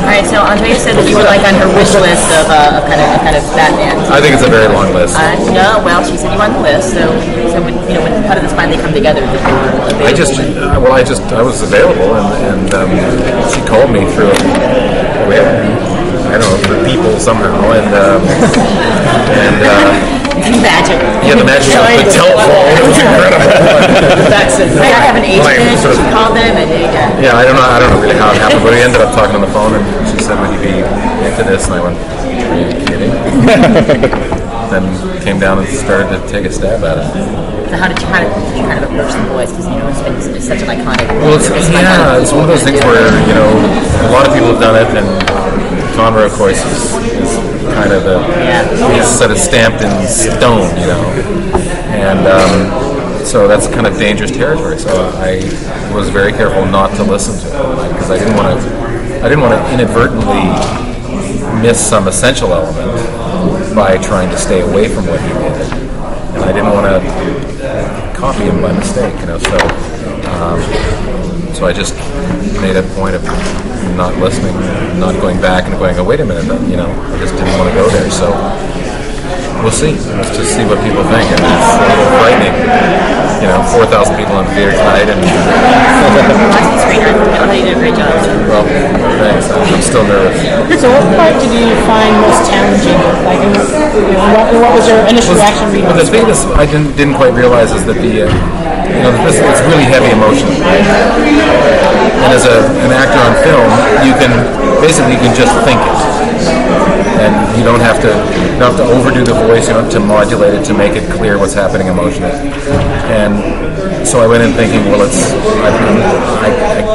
Alright, so Andrea said that you were like on her wish list of kind of Batman. I think it's a very long list. No, well, she said you were on the list, so when how did this finally come together? That you were available? I was available, and she called me through I don't know, the people somehow, and magic. Yeah, the magic of the telephone. It was incredible. I have an agent. She called them, and I don't know really how it happened, but we ended up talking on the phone, and she said, "Would you be into this?" And I went, "Are you kidding?" Then came down and started to take a stab at it. So how did you kind of approach the voice? Because it's such an iconic. Well, it's one of those things where a lot of people have done it, and Conroy, of course, is kind of he's sort of stamped in stone, and so that's kind of dangerous territory. So I was very careful not to listen to it because I didn't want to inadvertently miss some essential element by trying to stay away from what he did, and I didn't want to copy him by mistake, So I just made a point of not listening, not going back and going, "Oh, wait a minute," I just didn't want to go there. So we'll see. Let's just see what people think. I mean, it's a little frightening. 4,000 people in the theater tonight, and you did a great job. Well, thanks. I'm still nervous. So, what part did you find most challenging? Like, what was your initial reaction? Well, the thing that I didn't quite realize is that it's really heavy emotion. And as an actor on film, you can just think it, and you don't have to overdo the voice. You don't have to modulate it to make it clear what's happening emotionally. And so I went in thinking, well, I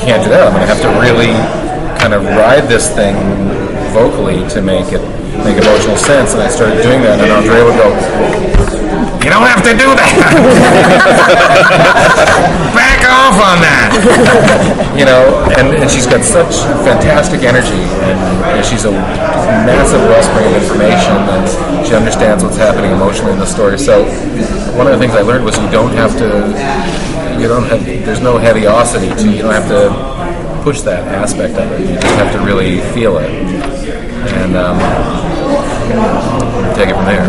can't do that. I'm going to have to really kind of ride this thing vocally to make emotional sense. And I started doing that, and Andrea would go, "You don't have to do that. Back off on that." And she's got such fantastic energy, and she's a massive wellspring of information, and she understands what's happening emotionally in the story. So one of the things I learned was there's no heaviosity you don't have to push that aspect of it. You just have to really feel it. And take it from there.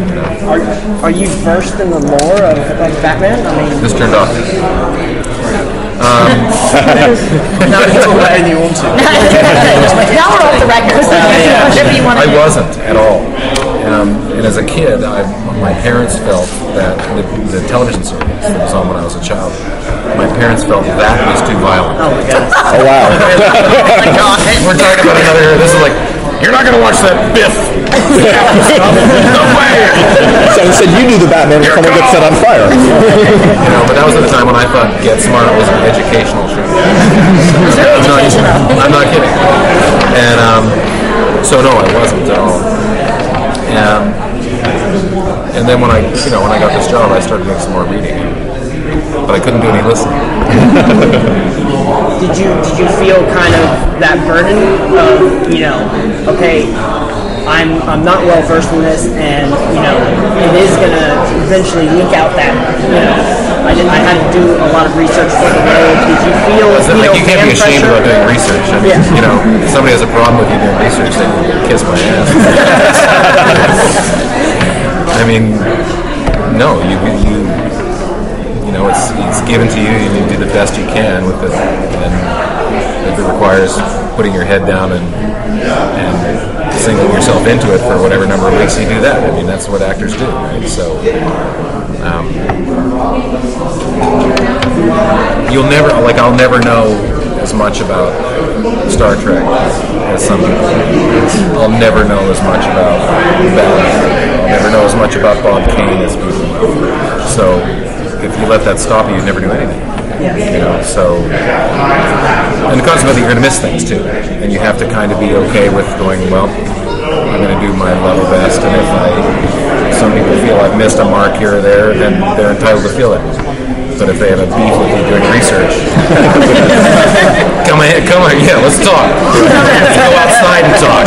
Are you versed in the lore of Batman? I mean, this turned off. Now you can let you want to. Now we're off the record. So whatever you want to I wasn't at all. And as a kid, my parents felt that the television series that was on when I was a child, my parents felt that was too violent. Oh my God! Oh wow! We're talking about another era. This is like, "You're not going to watch that Biff." No way! Someone said you knew the Batman when someone gets set on fire. But that was at the time when I thought Get Smart was an educational show. I'm not kidding. And so no, I wasn't at all. And then when I got this job, I started doing some more reading, but I couldn't do any listening. Did you feel kind of that burden of okay, I'm not well versed in this, and it is gonna eventually leak out that I had to do a lot of research for the road. Did you feel you can't be ashamed about doing research? I mean, if somebody has a problem with you doing research, they can kiss my ass. I mean, no, it's given to you. You do the best you can with it, and if it requires putting your head down and sinking yourself into it for whatever number of weeks, you do that. I mean, that's what actors do, right? So I'll never know as much about Star Trek as some people. I'll never know as much about Batman. I'll never know as much about Bob Kane as people know. So if you let that stop you, you'd never do anything. So, and consequently, you're going to miss things too, and you have to kind of be okay with going, well, I'm going to do my level best, and if some people feel I've missed a mark here or there, then they're entitled to feel it. But if they have a beef with you doing research, come on, yeah, let's talk. Let's go outside and talk.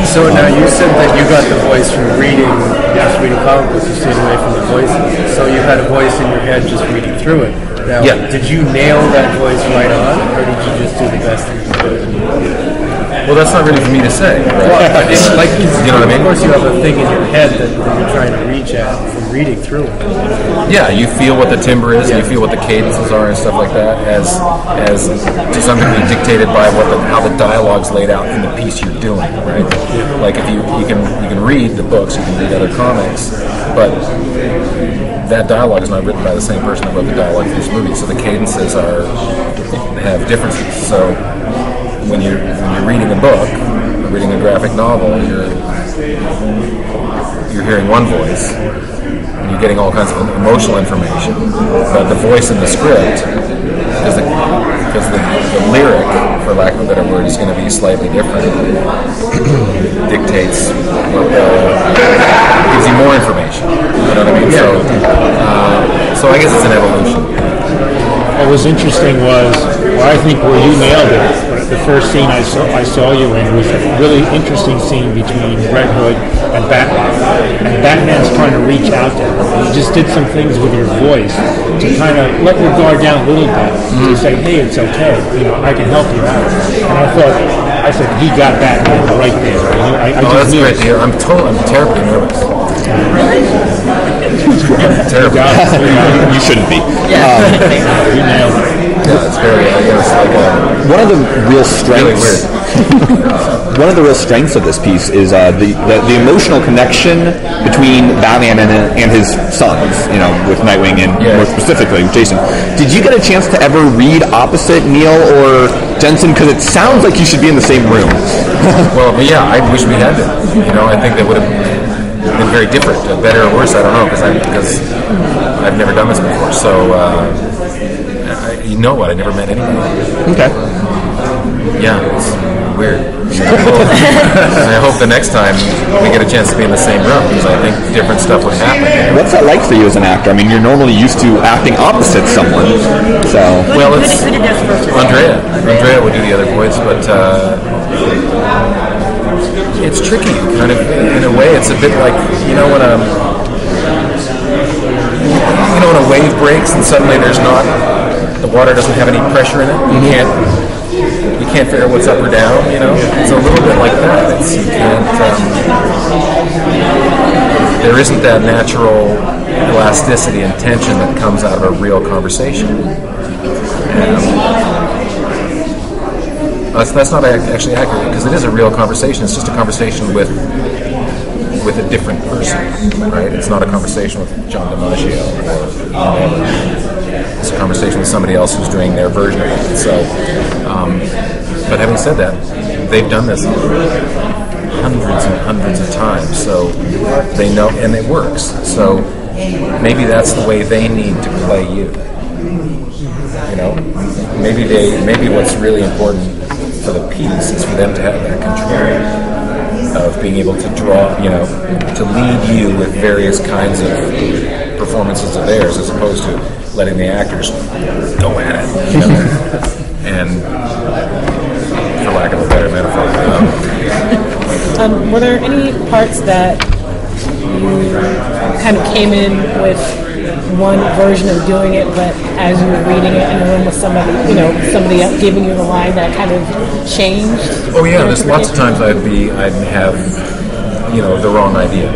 So now you said that you got the voice from reading comic books, you stayed away from the voices. So you had a voice in your head just reading through it. Now, Yeah. did you nail that voice right on, or did you just do the best that you could? Well, that's not really for me to say. Right? But it's like, You know what I mean? Of course, you have a thing in your head that you're trying to reach at from reading through it. Yeah, you feel what the timbre is, and you feel what the cadences are and stuff like that, as to some degree dictated by how the dialogue's laid out in the piece you're doing, right? Like if you can read the books, you can read other comics, but that dialogue is not written by the same person that wrote the dialogue for this movie, so the cadences have differences. So when you're reading a book, or reading a graphic novel, you're hearing one voice, and you're getting all kinds of emotional information. But the voice in the script, because the lyric, for lack of a better word, is going to be slightly different, dictates gives you more information. You know what I mean? So I guess it's an evolution. What was interesting was, I think where you nailed it, the first scene I saw you in was a really interesting scene between Red Hood and Batman. And Batman's trying to reach out to him. You just did some things with your voice to kind of let your guard down a little bit, to say, hey, it's okay, I can help you out. And I said, he got Batman right there. I That's just knew great to hear. I'm terribly nervous. Terrible. You shouldn't be. You nailed it. Yeah, it's very. I guess like One of the real really strengths. weird. One of the real strengths of this piece is the emotional connection between Batman and his sons. With Nightwing and more specifically with Jason. Did you get a chance to ever read opposite Neil or Jensen? Because it sounds like you should be in the same room. Well, but yeah, I wish we had been. I think that would have been very different, better or worse. I don't know because I've never done this before. So you know what? I never met anybody. Okay. Yeah, it's weird. I hope the next time we get a chance to be in the same room because I think different stuff would happen. What's that like for you as an actor? I mean, you're normally used to acting opposite someone. So Well, it's Andrea. Andrea would do the other voice, but it's tricky. Kind of in a way, it's a bit like when a wave breaks and suddenly the water doesn't have any pressure in it. You can't figure out what's up or down. It's a little bit like that. You can't. There isn't that natural elasticity and tension that comes out of a real conversation. That's not actually accurate because it is a real conversation. It's just a conversation with a different person, right? It's not a conversation with John DiMaggio or whatever. It's a conversation with somebody else who's doing their version of it. So, but having said that, they've done this hundreds and hundreds of times, so they know, and it works. So maybe that's the way they need to play you. Maybe what's really important for the piece is for them to have that control of being able to draw, to lead you with various kinds of performances of theirs, as opposed to letting the actors go at it. And for lack of a better metaphor. Were there any parts that you kind of came in with one version of doing it, but as you were reading it in a room with somebody else giving you the line that kind of changed? Oh yeah, there's lots of times I'd have the wrong idea,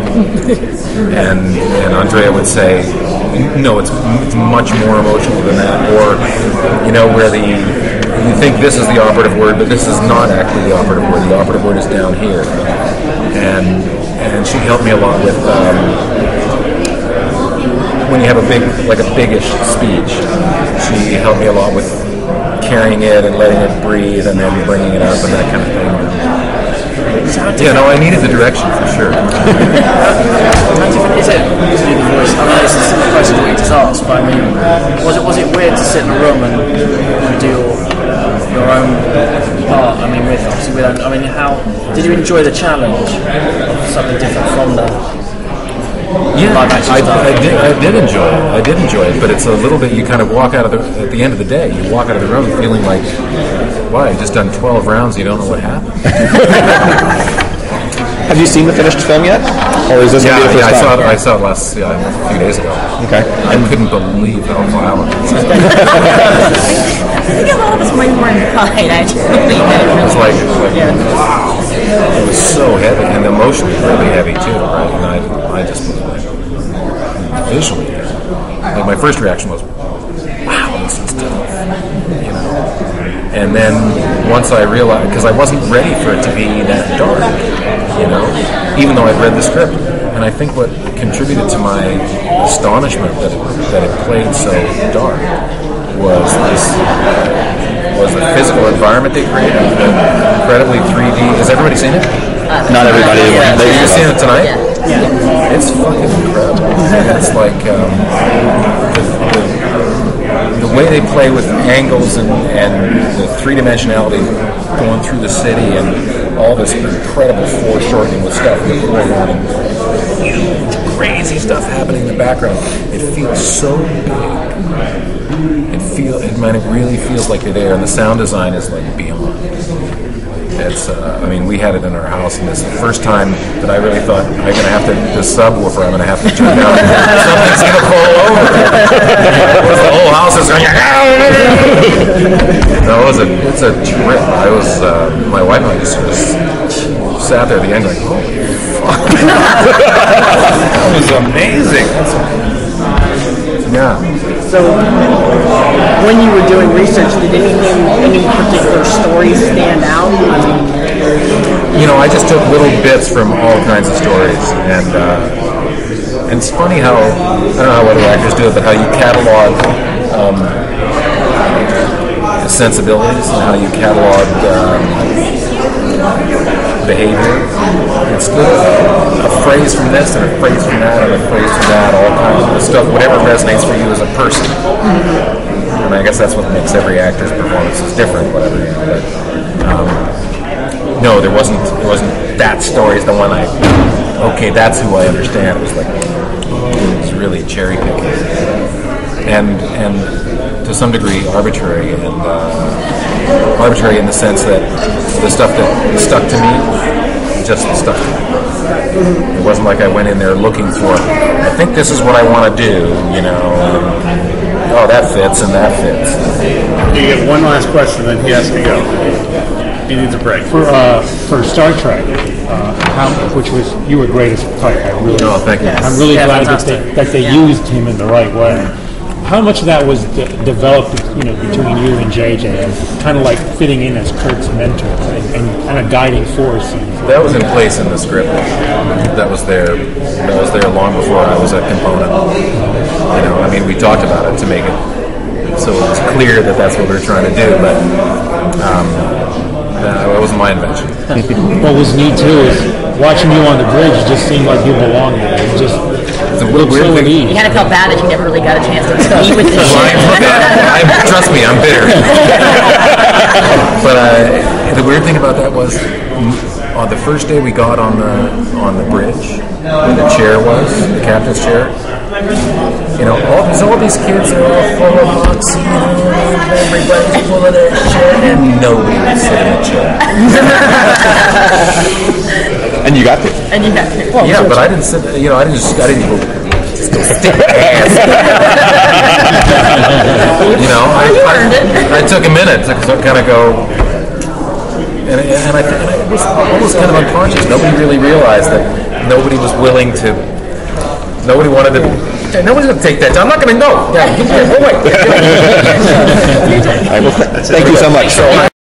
and Andrea would say, no, it's much more emotional than that, or where you think this is the operative word, but this is not actually the operative word. The operative word is down here, and she helped me a lot with. When you have a biggish speech, she helped me a lot with carrying it and letting it breathe and then bringing it up and that kind of thing. I needed the direction for sure. How different is it to do the voice? I mean, it's a simple question we just asked, but I mean, was it weird to sit in a room and do your own part? I mean, how did you enjoy the challenge of something different from that? Yeah, I did enjoy it. I did enjoy it, but it's a little bit. You kind of walk out of at the end of the day. You walk out of the room feeling like, wow, you just done 12 rounds. You don't know what happened. Have you seen the finished film yet? Or is this going to be the first time? I saw it last a few days ago. Okay. I couldn't believe how violent it was. I think a lot of us might more inclined, actually. It was like wow. It was so heavy, and emotionally really heavy too, right? And I just was like, visually, like my first reaction was, wow, this is tough, you know. And then once I realized, because I wasn't ready for it to be that dark, you know, even though I'd read the script. And I think what contributed to my astonishment that it played so dark was the physical environment they created, the incredibly 3D. Has everybody seen it? Not everybody. Have you seen it tonight? Yeah. It's fucking incredible. It's like the way they play with angles and the three-dimensionality going through the city and all this incredible foreshortening with stuff going on and huge, crazy stuff happening in the background. It feels so big. It really feels like you're there, and the sound design is like beyond. It's, I mean, we had it in our house, and this is the first time that I really thought I'm going to have to, the subwoofer, I'm going to have to turn down. Something's going to fall over. The whole house is going, no, it's a trip. My wife and I just sort of sat there at the end like, holy fuck. That was amazing. Yeah. So, when you were doing research, did any particular stories stand out? You know, I just took little bits from all kinds of stories, and it's funny how, I don't know how other actors do it, but how you catalog sensibilities and how you catalog behavior. It's good. A phrase from this and a phrase from that and a phrase from that, all kinds of stuff, whatever resonates for you as a person. And I guess that's what makes every actor's performances different, whatever. You know, but, no, it wasn't that story is the one okay, that's who I understand. It was like, it was really cherry picking. And to some degree arbitrary, and arbitrary in the sense that the stuff that stuck to me just stuck to me. It wasn't like I went in there looking for, I think this is what I want to do, you know, oh, that fits and that fits. You get one last question, then he has to go. He needs a break. For Star Trek, which was, you were great as Pike. Thank you. I'm really glad that they used him in the right way. How much of that was developed, you know, between you and JJ, kind of like fitting in as Kirk's mentor and a guiding force? That was in place in the script. That was there long before I was a component. You know, I mean, we talked about it to make it so it was clear that that's what we were trying to do, but it wasn't my invention. What was neat too is watching you on the bridge just seemed like you belonged there. It just looked so at ease. You kind of felt bad that you never really got a chance to meet with the trust me, I'm bitter. But the weird thing about that was, on the first day we got on the bridge, where the chair was, the captain's chair, you know, all these kids are all full of moxie, you know, everybody's full of their shit, and nobody would sit in the chair. And you got there. Well, yeah, but I didn't sit. You know, I didn't go. Just go stick ass. You know, I took a minute to kind of go, and I was almost kind of unconscious. Nobody really realized that nobody was willing to. Nobody wanted to. Nobody's going to take that. I'm not going to know. Yeah, wait. Thank you so much.